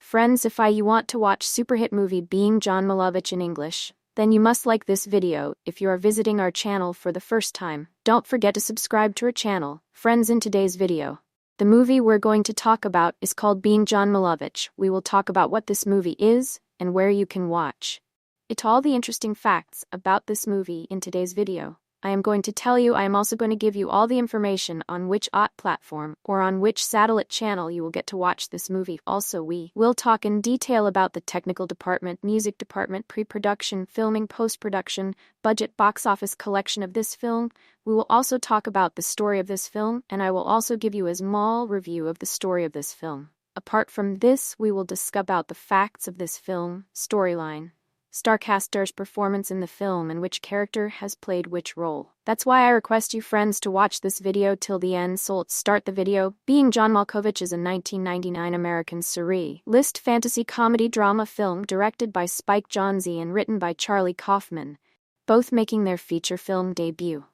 Friends, if you want to watch super hit movie Being John Malkovich in English, then you must like this video. If you are visiting our channel for the first time, don't forget to subscribe to our channel. Friends, in today's video, the movie we're going to talk about is called Being John Malkovich. We will talk about what this movie is and where you can watch it. All the interesting facts about this movie in today's video. I am going to tell you. I am also going to give you all the information on which platform or on which satellite channel you will get to watch this movie. Also, we will talk in detail about the technical department, music department, pre-production, filming, post-production, budget, box office collection of this film. We will also talk about the story of this film, and I will also give you a small review of the story of this film. Apart from this, we will discuss about the facts of this film, storyline, star casters' performance in the film, and which character has played which role. That's why I request you friends to watch this video till the end. So let's start the video. Being John Malkovich is a 1999 American surrealist fantasy comedy drama film directed by Jonze and written by Charlie Kaufman, both making their feature film debut.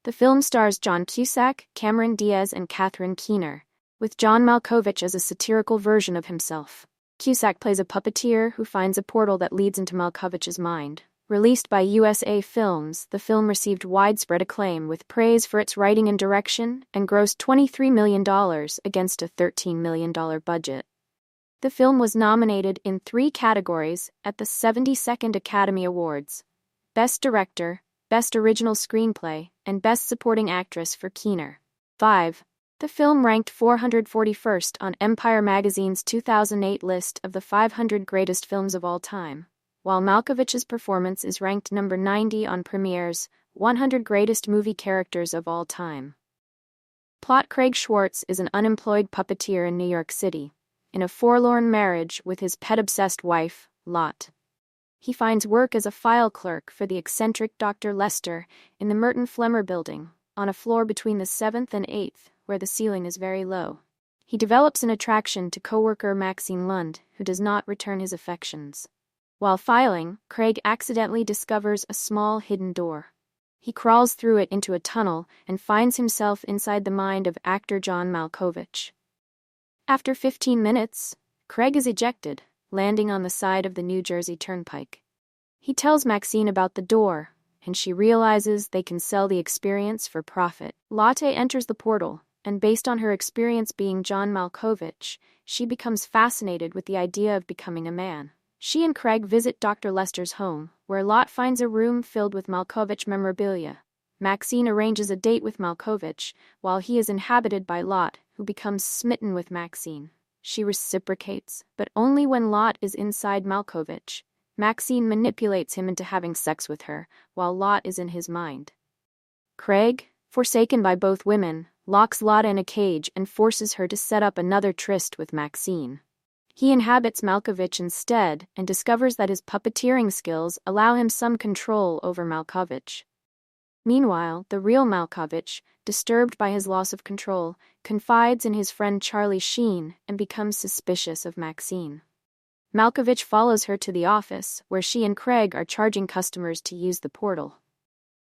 The film stars Cusack, Cameron Diaz, and Catherine Keener, with John Malkovich as a satirical version of himself. Cusack plays a puppeteer who finds a portal that leads into Malkovich's mind. Released by USA Films, the film received widespread acclaim with praise for its writing and direction, and grossed $23 million against a $13 million budget. The film was nominated in 3 categories at the 72nd Academy Awards: Best Director, Best Original Screenplay, and Best Supporting Actress for Keener. 5. The film ranked 441st on Empire magazine's 2008 list of the 500 greatest films of all time, while Malkovich's performance is ranked number 90 on Premiere's 100 greatest movie characters of all time. Plot: Craig Schwartz is an unemployed puppeteer in New York City, in a forlorn marriage with his pet-obsessed wife, Lot. He finds work as a file clerk for the eccentric Dr. Lester in the Merton Flemmer building, on a floor between the 7th and 8th, where the ceiling is very low. He develops an attraction to co-worker Maxine Lund, who does not return his affections. While filing, Craig accidentally discovers a small hidden door. He crawls through it into a tunnel and finds himself inside the mind of actor John Malkovich. After 15 minutes, Craig is ejected, landing on the side of the New Jersey Turnpike. He tells Maxine about the door, and she realizes they can sell the experience for profit. Lotte enters the portal, and based on her experience being John Malkovich, she becomes fascinated with the idea of becoming a man. She and Craig visit Dr. Lester's home, where Lot finds a room filled with Malkovich memorabilia. Maxine arranges a date with Malkovich, while he is inhabited by Lot, who becomes smitten with Maxine. She reciprocates, but only when Lot is inside Malkovich. Maxine manipulates him into having sex with her, while Lot is in his mind. Craig, forsaken by both women, locks Lot in a cage and forces her to set up another tryst with Maxine. He inhabits Malkovich instead and discovers that his puppeteering skills allow him some control over Malkovich. Meanwhile, the real Malkovich, disturbed by his loss of control, confides in his friend Charlie Sheen and becomes suspicious of Maxine. Malkovich follows her to the office, where she and Craig are charging customers to use the portal.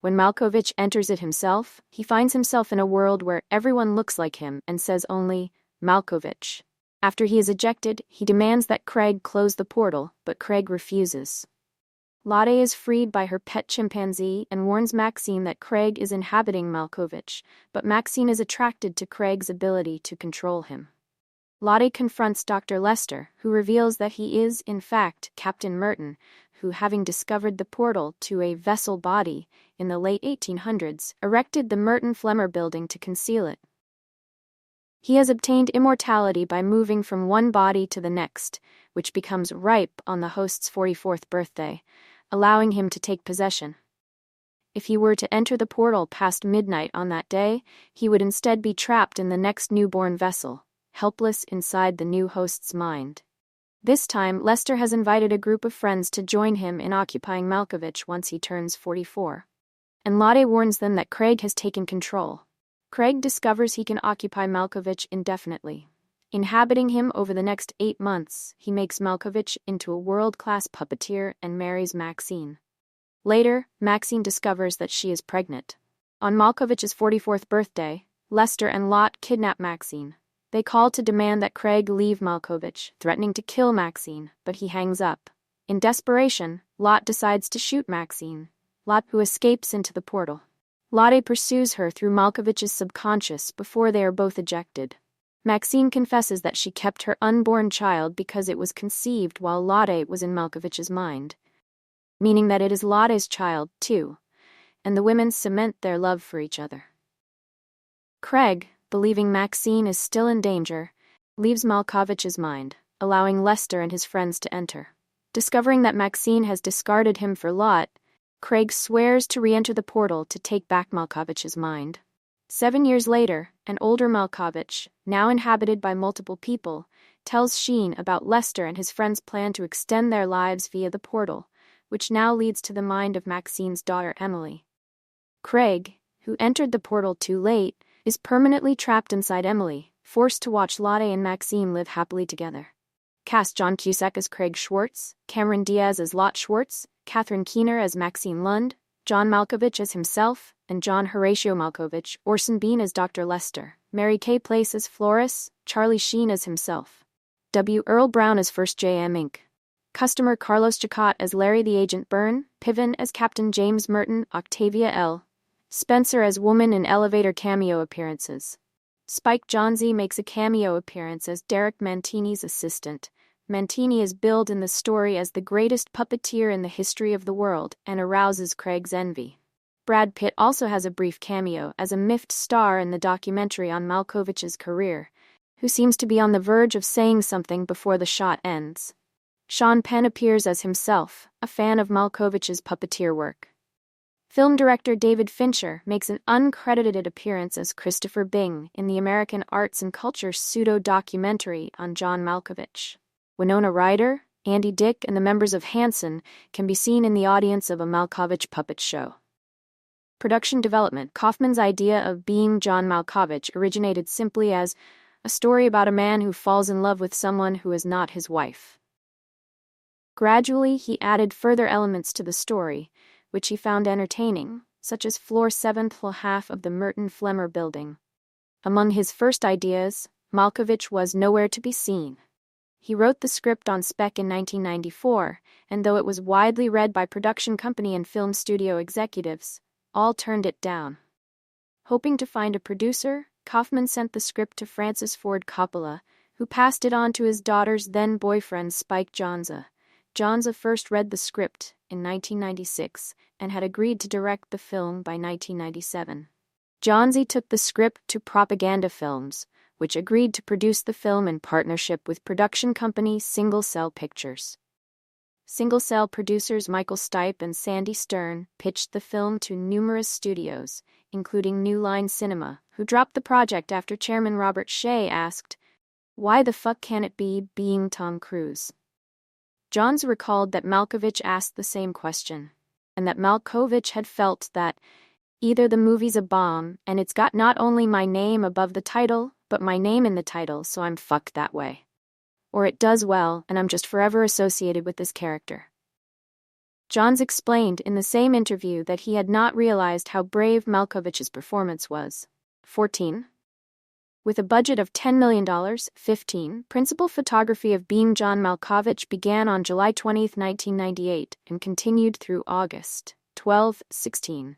When Malkovich enters it himself, he finds himself in a world where everyone looks like him and says only, Malkovich. After he is ejected, he demands that Craig close the portal, but Craig refuses. Lotte is freed by her pet chimpanzee and warns Maxine that Craig is inhabiting Malkovich, but Maxine is attracted to Craig's ability to control him. Lotte confronts Dr. Lester, who reveals that he is, in fact, Captain Merton, who, having discovered the portal to a vessel body in the late 1800s, erected the Merton Flemmer building to conceal it. He has obtained immortality by moving from one body to the next, which becomes ripe on the host's 44th birthday, allowing him to take possession. If he were to enter the portal past midnight on that day, he would instead be trapped in the next newborn vessel, helpless inside the new host's mind. This time, Lester has invited a group of friends to join him in occupying Malkovich once he turns 44. And Lotte warns them that Craig has taken control. Craig discovers he can occupy Malkovich indefinitely. Inhabiting him over the next 8 months, he makes Malkovich into a world-class puppeteer and marries Maxine. Later, Maxine discovers that she is pregnant. On Malkovich's 44th birthday, Lester and Lot kidnap Maxine. They call to demand that Craig leave Malkovich, threatening to kill Maxine, but he hangs up. In desperation, Lot decides to shoot Maxine, who escapes into the portal. Lotte pursues her through Malkovich's subconscious before they are both ejected. Maxine confesses that she kept her unborn child because it was conceived while Lotte was in Malkovich's mind, meaning that it is Lotte's child, too, and the women cement their love for each other. Craig, believing Maxine is still in danger, leaves Malkovich's mind, allowing Lester and his friends to enter. Discovering that Maxine has discarded him for Lot, Craig swears to re-enter the portal to take back Malkovich's mind. 7 years later, an older Malkovich, now inhabited by multiple people, tells Sheen about Lester and his friends' plan to extend their lives via the portal, which now leads to the mind of Maxine's daughter Emily. Craig, who entered the portal too late, is permanently trapped inside Emily, forced to watch Lotte and Maxine live happily together. Cast John Cusack as Craig Schwartz, Cameron Diaz as Lot Schwartz, Catherine Keener as Maxine Lund, John Malkovich as himself, and John Horatio Malkovich, Orson Bean as Dr. Lester, Mary Kay Place as Flores, Charlie Sheen as himself, W. Earl Brown as First J.M. Inc., Customer Carlos Jacot as Larry the Agent Byrne, Piven as Captain James Merton, Octavia L. Spencer as Woman in Elevator cameo appearances. Spike Jonze makes a cameo appearance as Derek Mantini's assistant. Mantini is billed in the story as the greatest puppeteer in the history of the world and arouses Craig's envy. Brad Pitt also has a brief cameo as a miffed star in the documentary on Malkovich's career, who seems to be on the verge of saying something before the shot ends. Sean Penn appears as himself, a fan of Malkovich's puppeteer work. Film director David Fincher makes an uncredited appearance as Christopher Bing in the American Arts and Culture pseudo-documentary on John Malkovich. Winona Ryder, Andy Dick, and the members of Hanson can be seen in the audience of a Malkovich puppet show. Production development. Kaufman's idea of Being John Malkovich originated simply as a story about a man who falls in love with someone who is not his wife. Gradually, he added further elements to the story, which he found entertaining, such as floor 7th half of the Merton Flemmer building. Among his first ideas, Malkovich was nowhere to be seen. He wrote the script on spec in 1994, and though it was widely read by production company and film studio executives, all turned it down. Hoping to find a producer, Kaufman sent the script to Francis Ford Coppola, who passed it on to his daughter's then-boyfriend Spike Jonze. Jonze first read the script in 1996 and had agreed to direct the film by 1997. Jonze took the script to Propaganda Films, which agreed to produce the film in partnership with production company Single Cell Pictures. Single Cell producers Michael Stipe and Sandy Stern pitched the film to numerous studios, including New Line Cinema, who dropped the project after chairman Robert Shea asked, "Why the fuck can't it be Being Tom Cruise?" Johns recalled that Malkovich asked the same question, and that Malkovich had felt that either the movie's a bomb and it's got not only my name above the title, but my name in the title, so I'm fucked that way, or it does well and I'm just forever associated with this character. Johns explained in the same interview that he had not realized how brave Malkovich's performance was. 14. With a budget of $10 million, 15, principal photography of Being John Malkovich began on July 20, 1998, and continued through August 12, 16.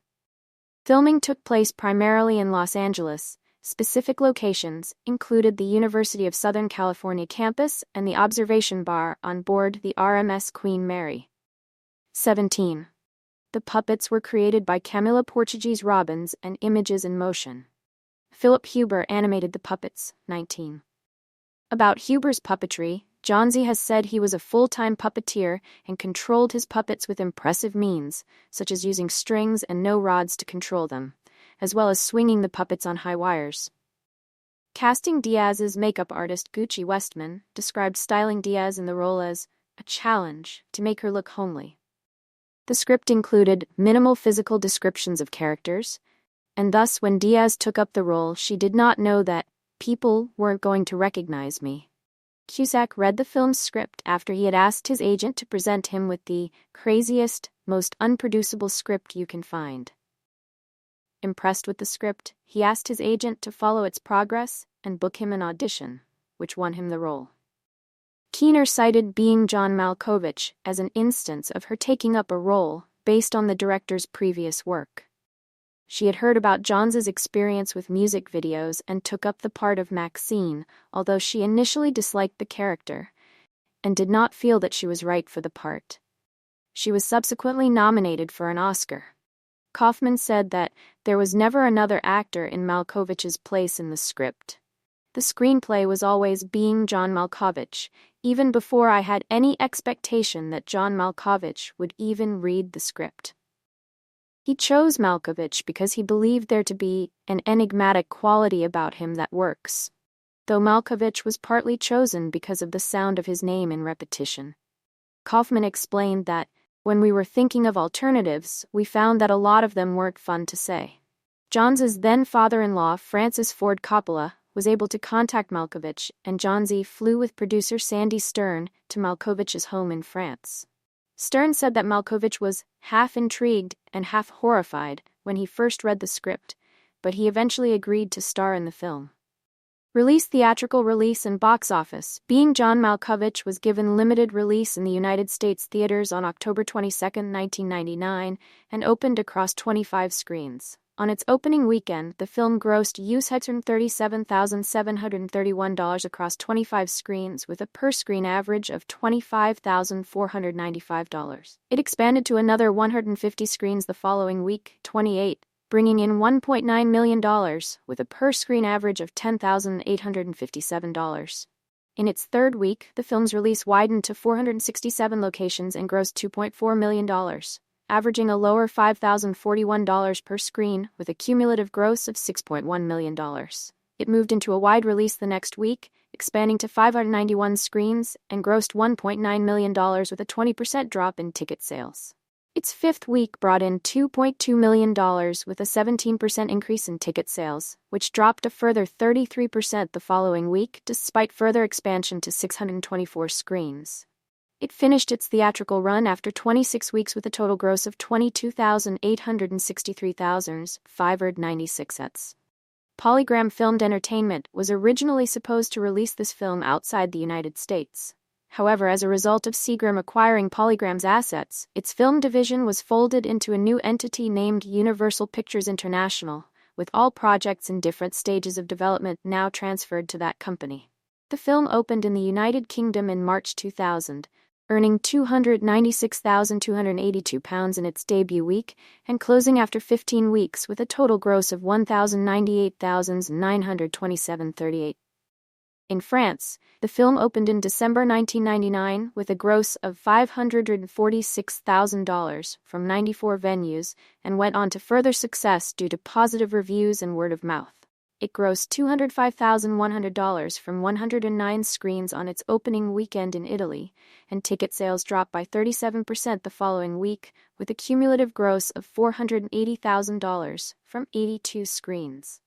Filming took place primarily in Los Angeles. Specific locations included the University of Southern California campus and the observation bar on board the RMS Queen Mary. 17. The puppets were created by Camila Portuguese Robbins and Images in Motion. Philip Huber animated the puppets. 19. About Huber's puppetry, Jonze has said he was a full-time puppeteer and controlled his puppets with impressive means, such as using strings and no rods to control them, as well as swinging the puppets on high wires. Casting Diaz's makeup artist Gucci Westman described styling Diaz in the role as a challenge to make her look homely. The script included minimal physical descriptions of characters, and thus when Diaz took up the role, she did not know that people weren't going to recognize me. Cusack read the film's script after he had asked his agent to present him with the craziest, most unproducible script you can find. Impressed with the script, he asked his agent to follow its progress and book him an audition, which won him the role. Keener cited Being John Malkovich as an instance of her taking up a role based on the director's previous work. She had heard about Jonze's experience with music videos and took up the part of Maxine, although she initially disliked the character and did not feel that she was right for the part. She was subsequently nominated for an Oscar. Kaufman said that there was never another actor in Malkovich's place in the script. The screenplay was always Being John Malkovich, even before I had any expectation that John Malkovich would even read the script. He chose Malkovich because he believed there to be an enigmatic quality about him that works, though Malkovich was partly chosen because of the sound of his name in repetition. Kaufman explained that, when we were thinking of alternatives, we found that a lot of them weren't fun to say. Jonze's then father-in-law, Francis Ford Coppola, was able to contact Malkovich, and Jonze flew with producer Sandy Stern to Malkovich's home in France. Stern said that Malkovich was half intrigued and half horrified when he first read the script, but he eventually agreed to star in the film. Release, theatrical release, and box office. Being John Malkovich was given limited release in the United States theaters on October 22, 1999, and opened across 25 screens. On its opening weekend, the film grossed $137,731 across 25 screens, with a per-screen average of $25,495. It expanded to another 150 screens the following week, 28, bringing in $1.9 million, with a per-screen average of $10,857. In its third week, the film's release widened to 467 locations and grossed $2.4 million. Averaging a lower $5,041 per screen, with a cumulative gross of $6.1 million. It moved into a wide release the next week, expanding to 591 screens, and grossed $1.9 million with a 20% drop in ticket sales. Its fifth week brought in $2.2 million with a 17% increase in ticket sales, which dropped a further 33% the following week despite further expansion to 624 screens. It finished its theatrical run after 26 weeks with a total gross of $22,863,596. Polygram Filmed Entertainment was originally supposed to release this film outside the United States. However, as a result of Seagram acquiring Polygram's assets, its film division was folded into a new entity named Universal Pictures International, with all projects in different stages of development now transferred to that company. The film opened in the United Kingdom in March 2000, earning £296,282 in its debut week, and closing after 15 weeks with a total gross of $1,098,927.38. In France, the film opened in December 1999 with a gross of $546,000 from 94 venues and went on to further success due to positive reviews and word of mouth. It grossed $205,100 from 109 screens on its opening weekend in Italy, and ticket sales dropped by 37% the following week, with a cumulative gross of $480,000 from 82 screens.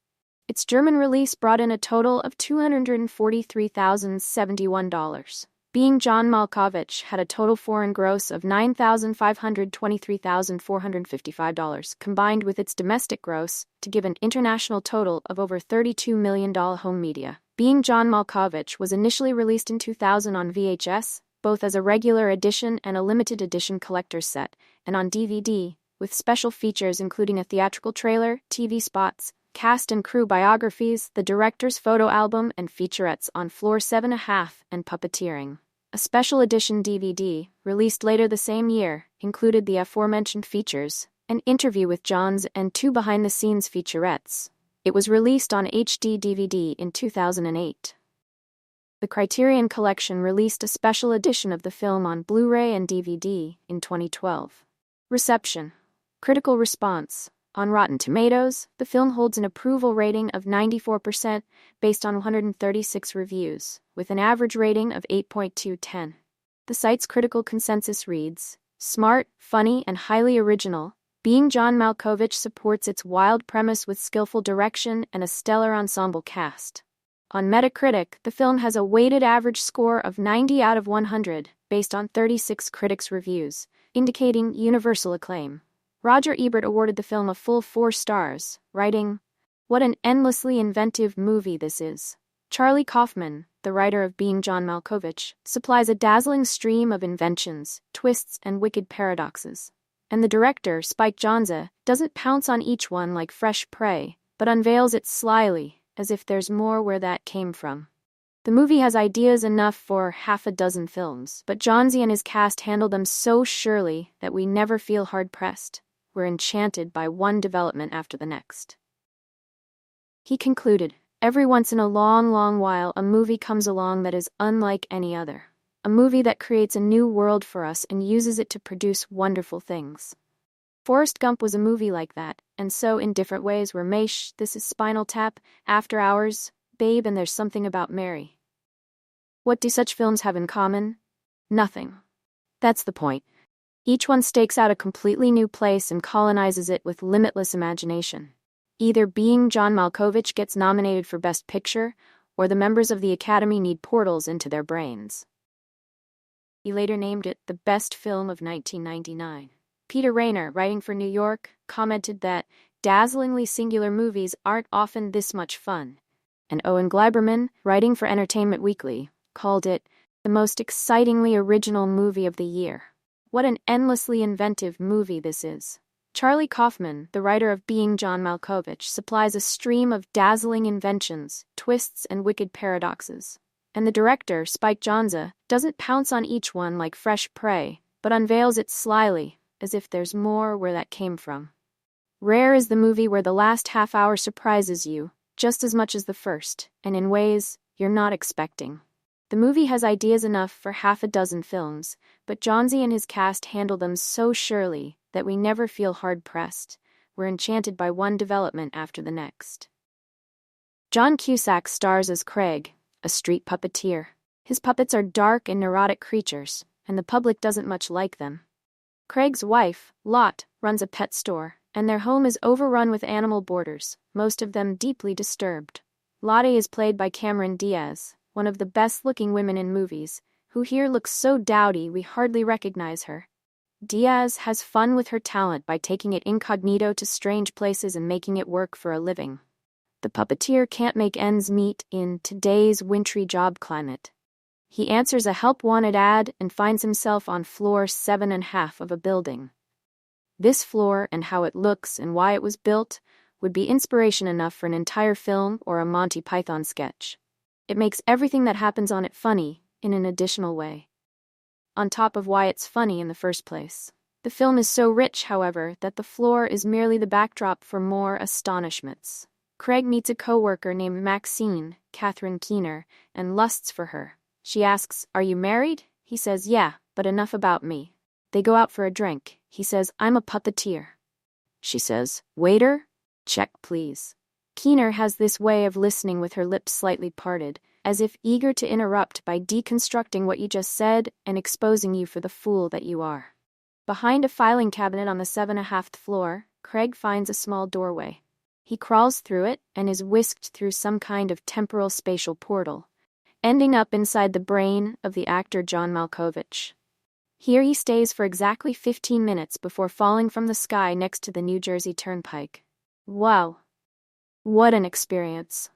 Its German release brought in a total of $243,071. Being John Malkovich had a total foreign gross of $9,523,455, combined with its domestic gross, to give an international total of over $32 million. Home media. Being John Malkovich was initially released in 2000 on VHS, both as a regular edition and a limited edition collector's set, and on DVD, with special features including a theatrical trailer, TV spots, cast and crew biographies, the director's photo album, and featurettes on Floor 7.5 and puppeteering. A special edition DVD, released later the same year, included the aforementioned features, an interview with Jonze, and 2 behind-the-scenes featurettes. It was released on HD DVD in 2008. The Criterion Collection released a special edition of the film on Blu-ray and DVD in 2012. Reception. Critical response. On Rotten Tomatoes, the film holds an approval rating of 94% based on 136 reviews, with an average rating of 8.2/10. The site's critical consensus reads, "Smart, funny, and highly original, Being John Malkovich supports its wild premise with skillful direction and a stellar ensemble cast." On Metacritic, the film has a weighted average score of 90 out of 100, based on 36 critics' reviews, indicating universal acclaim. Roger Ebert awarded the film a full 4 stars, writing, "What an endlessly inventive movie this is. Charlie Kaufman, the writer of Being John Malkovich, supplies a dazzling stream of inventions, twists, and wicked paradoxes. And the director, Jonze, doesn't pounce on each one like fresh prey, but unveils it slyly, as if there's more where that came from. The movie has ideas enough for half a dozen films, but Jonze and his cast handle them so surely that we never feel hard-pressed. We're enchanted by one development after the next. He concluded, every once in a long, long while, a movie comes along that is unlike any other. A movie that creates a new world for us and uses it to produce wonderful things. Forrest Gump was a movie like that, and so in different ways were Maish, This Is Spinal Tap, After Hours, Babe, and There's Something About Mary. What do such films have in common? Nothing. That's the point. Each one stakes out a completely new place and colonizes it with limitless imagination. Either Being John Malkovich gets nominated for Best Picture, or the members of the Academy need portals into their brains. He later named it the best film of 1999. Peter Rainer, writing for New York, commented that dazzlingly singular movies aren't often this much fun. And Owen Gleiberman, writing for Entertainment Weekly, called it the most excitingly original movie of the year. What an endlessly inventive movie this is. Charlie Kaufman, the writer of Being John Malkovich, supplies a stream of dazzling inventions, twists, and wicked paradoxes. And the director, Jonze, doesn't pounce on each one like fresh prey, but unveils it slyly, as if there's more where that came from. Rare is the movie where the last half hour surprises you, just as much as the first, and in ways you're not expecting. The movie has ideas enough for half a dozen films, but Jonze and his cast handle them so surely that we never feel hard-pressed. We're enchanted by one development after the next. John Cusack stars as Craig, a street puppeteer. His puppets are dark and neurotic creatures, and the public doesn't much like them. Craig's wife, Lot, runs a pet store, and their home is overrun with animal boarders, most of them deeply disturbed. Lottie is played by Diaz, one of the best-looking women in movies, who here looks so dowdy we hardly recognize her. Diaz has fun with her talent by taking it incognito to strange places and making it work for a living. The puppeteer can't make ends meet in today's wintry job climate. He answers a help-wanted ad and finds himself on floor 7.5 of a building. This floor and how it looks and why it was built would be inspiration enough for an entire film or a Monty Python sketch. It makes everything that happens on it funny, in an additional way. On top of why it's funny in the first place. The film is so rich, however, that the floor is merely the backdrop for more astonishments. Craig meets a co-worker named Maxine, Catherine Keener, and lusts for her. She asks, "Are you married?" He says, "Yeah, but enough about me." They go out for a drink. He says, "I'm a puppeteer." She says, "Waiter? Check, please." Keener has this way of listening with her lips slightly parted, as if eager to interrupt by deconstructing what you just said and exposing you for the fool that you are. Behind a filing cabinet on the 7.5th floor, Craig finds a small doorway. He crawls through it and is whisked through some kind of temporal spatial portal, ending up inside the brain of the actor John Malkovich. Here he stays for exactly 15 minutes before falling from the sky next to the New Jersey Turnpike. Wow. What an experience.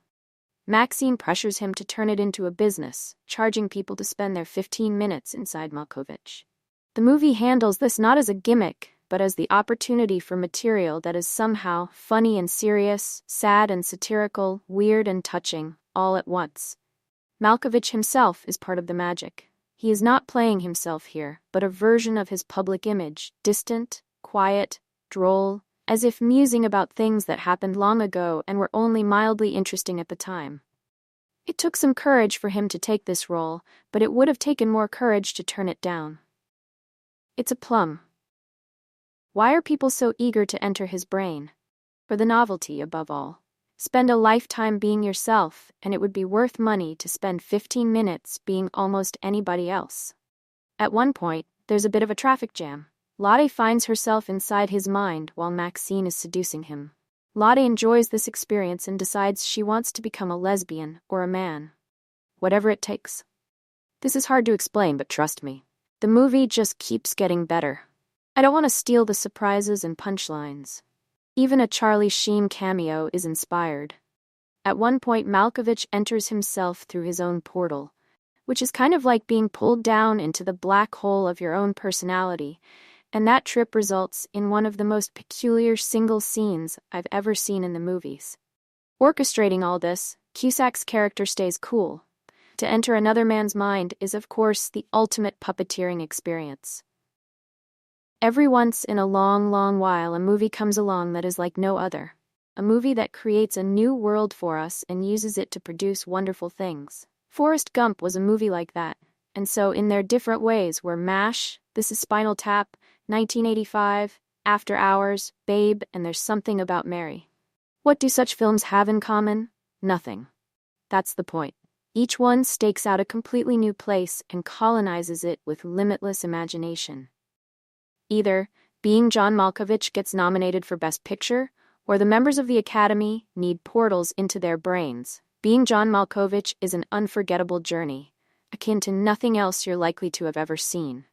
Maxine pressures him to turn it into a business, charging people to spend their 15 minutes inside Malkovich. The movie handles this not as a gimmick, but as the opportunity for material that is somehow funny and serious, sad and satirical, weird and touching, all at once. Malkovich himself is part of the magic. He is not playing himself here, but a version of his public image, distant, quiet, droll, as if musing about things that happened long ago and were only mildly interesting at the time. It took some courage for him to take this role, but it would have taken more courage to turn it down. It's a plum. Why are people so eager to enter his brain? For the novelty, above all. Spend a lifetime being yourself, and it would be worth money to spend 15 minutes being almost anybody else. At one point, there's a bit of a traffic jam. Lottie finds herself inside his mind while Maxine is seducing him. Lottie enjoys this experience and decides she wants to become a lesbian or a man. Whatever it takes. This is hard to explain, but trust me. The movie just keeps getting better. I don't want to steal the surprises and punchlines. Even a Charlie Sheen cameo is inspired. At one point, Malkovich enters himself through his own portal, which is kind of like being pulled down into the black hole of your own personality, and that trip results in one of the most peculiar single scenes I've ever seen in the movies. Orchestrating all this, Cusack's character stays cool. To enter another man's mind is, of course, the ultimate puppeteering experience. Every once in a long, long while, a movie comes along that is like no other. A movie that creates a new world for us and uses it to produce wonderful things. Forrest Gump was a movie like that, and so in their different ways were MASH, This Is Spinal Tap, 1985, After Hours, Babe, and There's Something About Mary. What do such films have in common? Nothing. That's the point. Each one stakes out a completely new place and colonizes it with limitless imagination. Either Being John Malkovich gets nominated for Best Picture, or the members of the Academy need portals into their brains. Being John Malkovich is an unforgettable journey, akin to nothing else you're likely to have ever seen.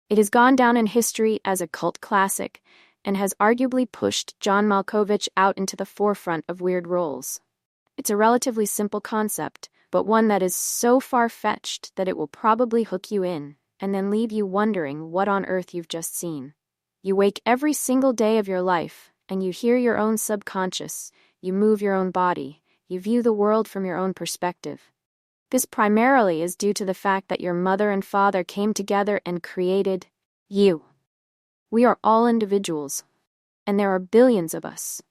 It has gone down in history as a cult classic and has arguably pushed John Malkovich out into the forefront of weird roles. It's a relatively simple concept, but one that is so far-fetched that it will probably hook you in and then leave you wondering what on earth you've just seen. You wake every single day of your life, and you hear your own subconscious, you move your own body, you view the world from your own perspective. This primarily is due to the fact that your mother and father came together and created you. We are all individuals, and there are billions of us,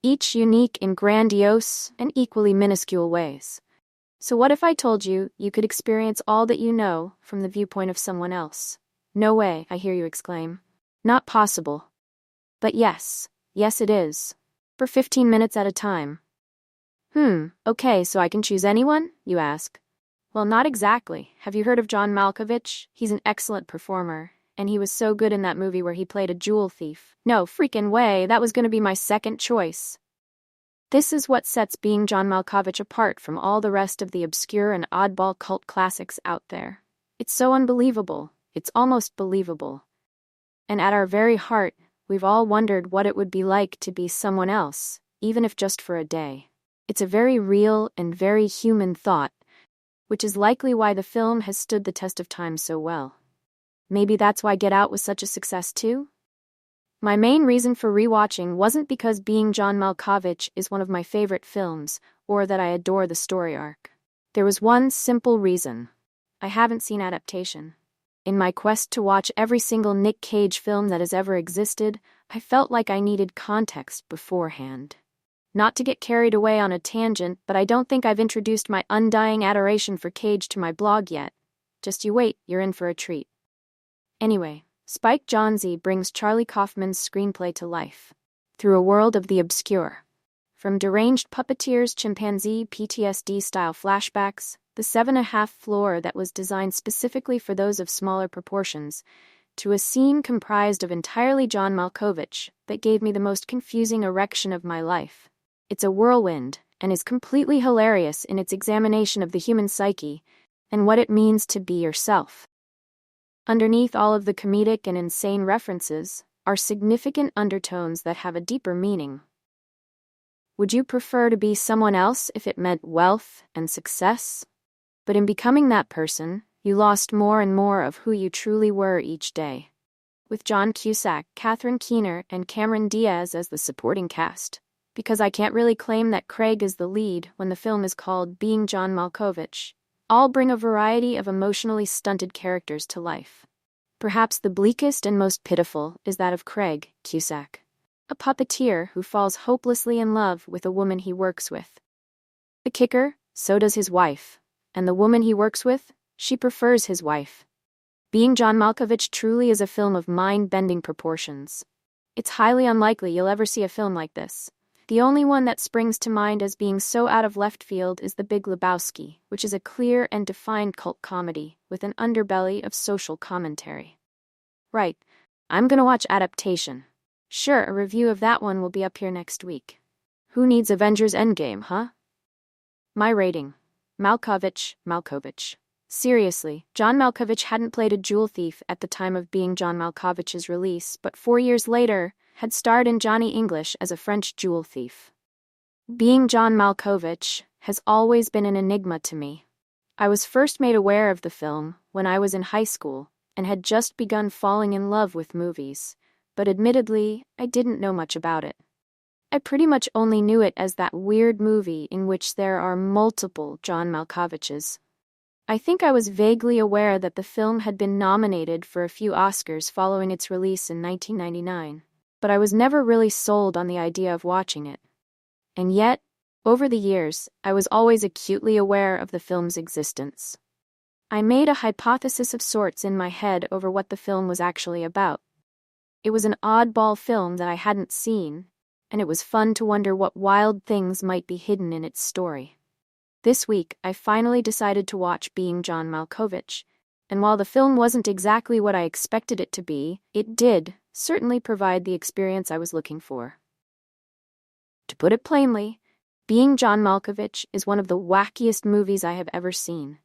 each unique in grandiose and equally minuscule ways. So what if I told you you could experience all that you know from the viewpoint of someone else? No way, I hear you exclaim. Not possible. But yes it is. For 15 minutes at a time. Okay, so I can choose anyone, you ask? Well, not exactly. Have you heard of John Malkovich? He's an excellent performer, and he was so good in that movie where he played a jewel thief. No freaking way, that was going to be my second choice. This is what sets Being John Malkovich apart from all the rest of the obscure and oddball cult classics out there. It's so unbelievable. It's almost believable. And at our very heart, we've all wondered what it would be like to be someone else, even if just for a day. It's a very real and very human thought, which is likely why the film has stood the test of time so well. Maybe that's why Get Out was such a success too? My main reason for rewatching wasn't because Being John Malkovich is one of my favorite films, or that I adore the story arc. There was one simple reason. I haven't seen adaptation. In my quest to watch every single Nick Cage film that has ever existed, I felt like I needed context beforehand. Not to get carried away on a tangent, but I don't think I've introduced my undying adoration for Cage to my blog yet. Just you wait, you're in for a treat. Anyway, Spike Jonze brings Charlie Kaufman's screenplay to life through a world of the obscure. From deranged puppeteers' chimpanzee PTSD-style flashbacks, the 7.5 floor that was designed specifically for those of smaller proportions, to a scene comprised of entirely John Malkovich that gave me the most confusing erection of my life. It's a whirlwind, and is completely hilarious in its examination of the human psyche and what it means to be yourself. Underneath all of the comedic and insane references are significant undertones that have a deeper meaning. Would you prefer to be someone else if it meant wealth and success? But in becoming that person, you lost more and more of who you truly were each day. With John Cusack, Catherine Keener, and Cameron Diaz as the supporting cast. Because I can't really claim that Craig is the lead when the film is called Being John Malkovich. All bring a variety of emotionally stunted characters to life. Perhaps the bleakest and most pitiful is that of Craig, Cusack, a puppeteer who falls hopelessly in love with a woman he works with. The kicker, so does his wife, and the woman he works with, she prefers his wife. Being John Malkovich truly is a film of mind-bending proportions. It's highly unlikely you'll ever see a film like this. The only one that springs to mind as being so out of left field is The Big Lebowski, which is a clear and defined cult comedy with an underbelly of social commentary. Right, I'm gonna watch adaptation. Sure, a review of that one will be up here next week. Who needs Avengers Endgame, huh? My rating. Malkovich. Seriously, John Malkovich hadn't played a jewel thief at the time of Being John Malkovich's release, but 4 years later, had starred in Johnny English as a French jewel thief. Being John Malkovich has always been an enigma to me. I was first made aware of the film when I was in high school and had just begun falling in love with movies, but admittedly, I didn't know much about it. I pretty much only knew it as that weird movie in which there are multiple John Malkoviches. I think I was vaguely aware that the film had been nominated for a few Oscars following its release in 1999, but I was never really sold on the idea of watching it. And yet, over the years, I was always acutely aware of the film's existence. I made a hypothesis of sorts in my head over what the film was actually about. It was an oddball film that I hadn't seen, and it was fun to wonder what wild things might be hidden in its story. This week, I finally decided to watch Being John Malkovich, and while the film wasn't exactly what I expected it to be, it did certainly provide the experience I was looking for. To put it plainly, Being John Malkovich is one of the wackiest movies I have ever seen.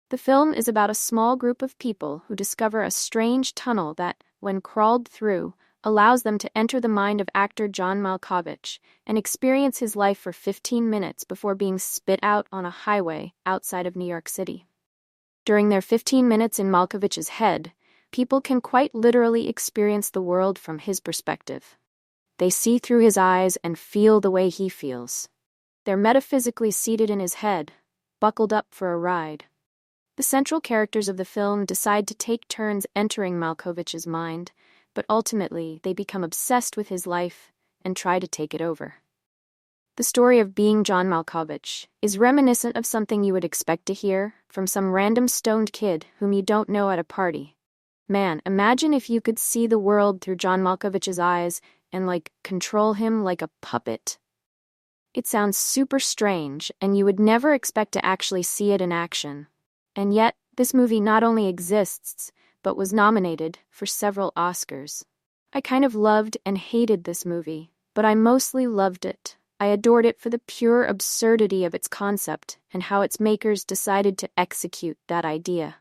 The film is about a small group of people who discover a strange tunnel that, when crawled through, allows them to enter the mind of actor John Malkovich and experience his life for 15 minutes before being spit out on a highway outside of New York City. During their 15 minutes in Malkovich's head, people can quite literally experience the world from his perspective. They see through his eyes and feel the way he feels. They're metaphysically seated in his head, buckled up for a ride. The central characters of the film decide to take turns entering Malkovich's mind, but ultimately they become obsessed with his life and try to take it over. The story of Being John Malkovich is reminiscent of something you would expect to hear from some random stoned kid whom you don't know at a party. Man, imagine if you could see the world through John Malkovich's eyes and, control him like a puppet. It sounds super strange, and you would never expect to actually see it in action. And yet, this movie not only exists, but was nominated for several Oscars. I kind of loved and hated this movie, but I mostly loved it. I adored it for the pure absurdity of its concept and how its makers decided to execute that idea.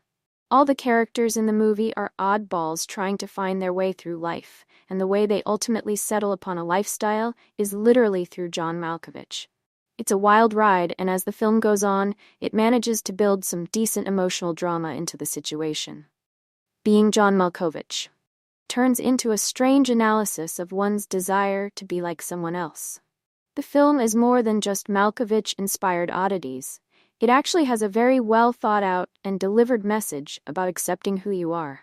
All the characters in the movie are oddballs trying to find their way through life, and the way they ultimately settle upon a lifestyle is literally through John Malkovich. It's a wild ride, and as the film goes on, it manages to build some decent emotional drama into the situation. Being John Malkovich turns into a strange analysis of one's desire to be like someone else. The film is more than just Malkovich-inspired oddities. It actually has a very well thought out and delivered message about accepting who you are.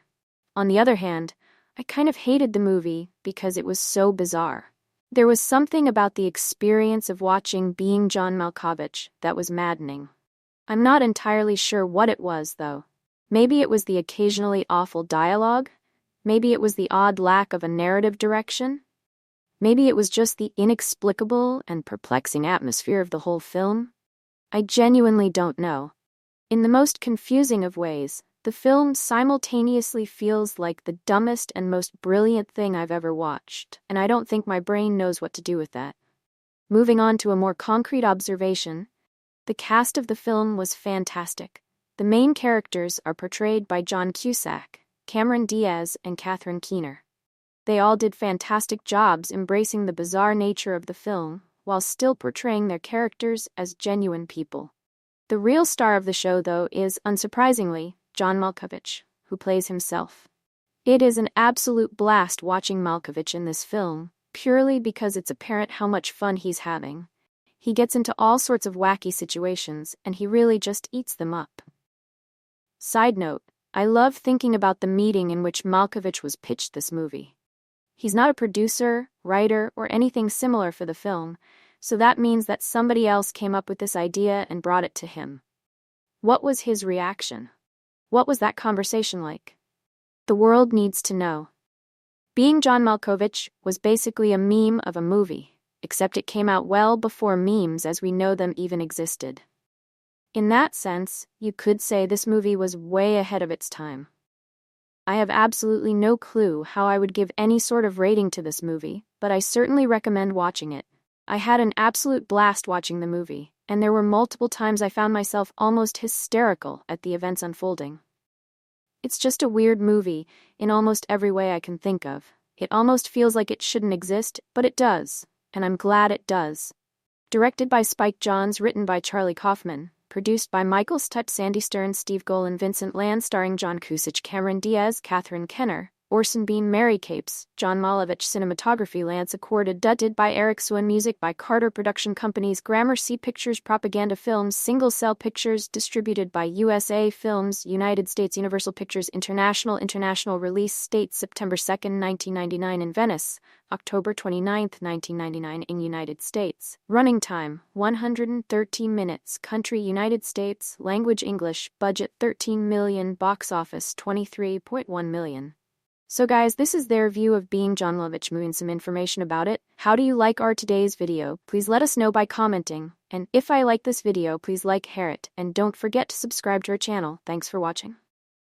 On the other hand, I kind of hated the movie because it was so bizarre. There was something about the experience of watching Being John Malkovich that was maddening. I'm not entirely sure what it was, though. Maybe it was the occasionally awful dialogue. Maybe it was the odd lack of a narrative direction. Maybe it was just the inexplicable and perplexing atmosphere of the whole film. I genuinely don't know. In the most confusing of ways, the film simultaneously feels like the dumbest and most brilliant thing I've ever watched, and I don't think my brain knows what to do with that. Moving on to a more concrete observation, the cast of the film was fantastic. The main characters are portrayed by John Cusack, Cameron Diaz, and Catherine Keener. They all did fantastic jobs embracing the bizarre nature of the film, while still portraying their characters as genuine people. The real star of the show, though, is, unsurprisingly, John Malkovich, who plays himself. It is an absolute blast watching Malkovich in this film, purely because it's apparent how much fun he's having. He gets into all sorts of wacky situations, and he really just eats them up. Side note, I love thinking about the meeting in which Malkovich was pitched this movie. He's not a producer, writer, or anything similar for the film, so that means that somebody else came up with this idea and brought it to him. What was his reaction? What was that conversation like? The world needs to know. Being John Malkovich was basically a meme of a movie, except it came out well before memes as we know them even existed. In that sense, you could say this movie was way ahead of its time. I have absolutely no clue how I would give any sort of rating to this movie, but I certainly recommend watching it. I had an absolute blast watching the movie, and there were multiple times I found myself almost hysterical at the events unfolding. It's just a weird movie in almost every way I can think of. It almost feels like it shouldn't exist, but it does, and I'm glad it does. Directed by Spike Jonze, written by Charlie Kaufman. Produced by Michael Stipe, Sandy Stern, Steve Golin, Vincent Land, starring John Cusack, Cameron Diaz, Catherine Kenner, Orson Bean, Mary Capes, John Malkovich. Cinematography Lance accorded. Did by Eric Swan. Music by Carter. Production companies Gramercy Pictures, Propaganda Films, Single Cell Pictures. Distributed by USA Films, United States. Universal Pictures International. International release states September 2, 1999 in Venice, October 29, 1999 in United States. Running time 113 minutes. Country United States. Language English. Budget $13 million. Box office $23.1 million. So guys, this is their view of Being John Malkovich movie and some information about it. How do you like our today's video? Please let us know by commenting. And if I like this video, please like, share it, and don't forget to subscribe to our channel. Thanks for watching.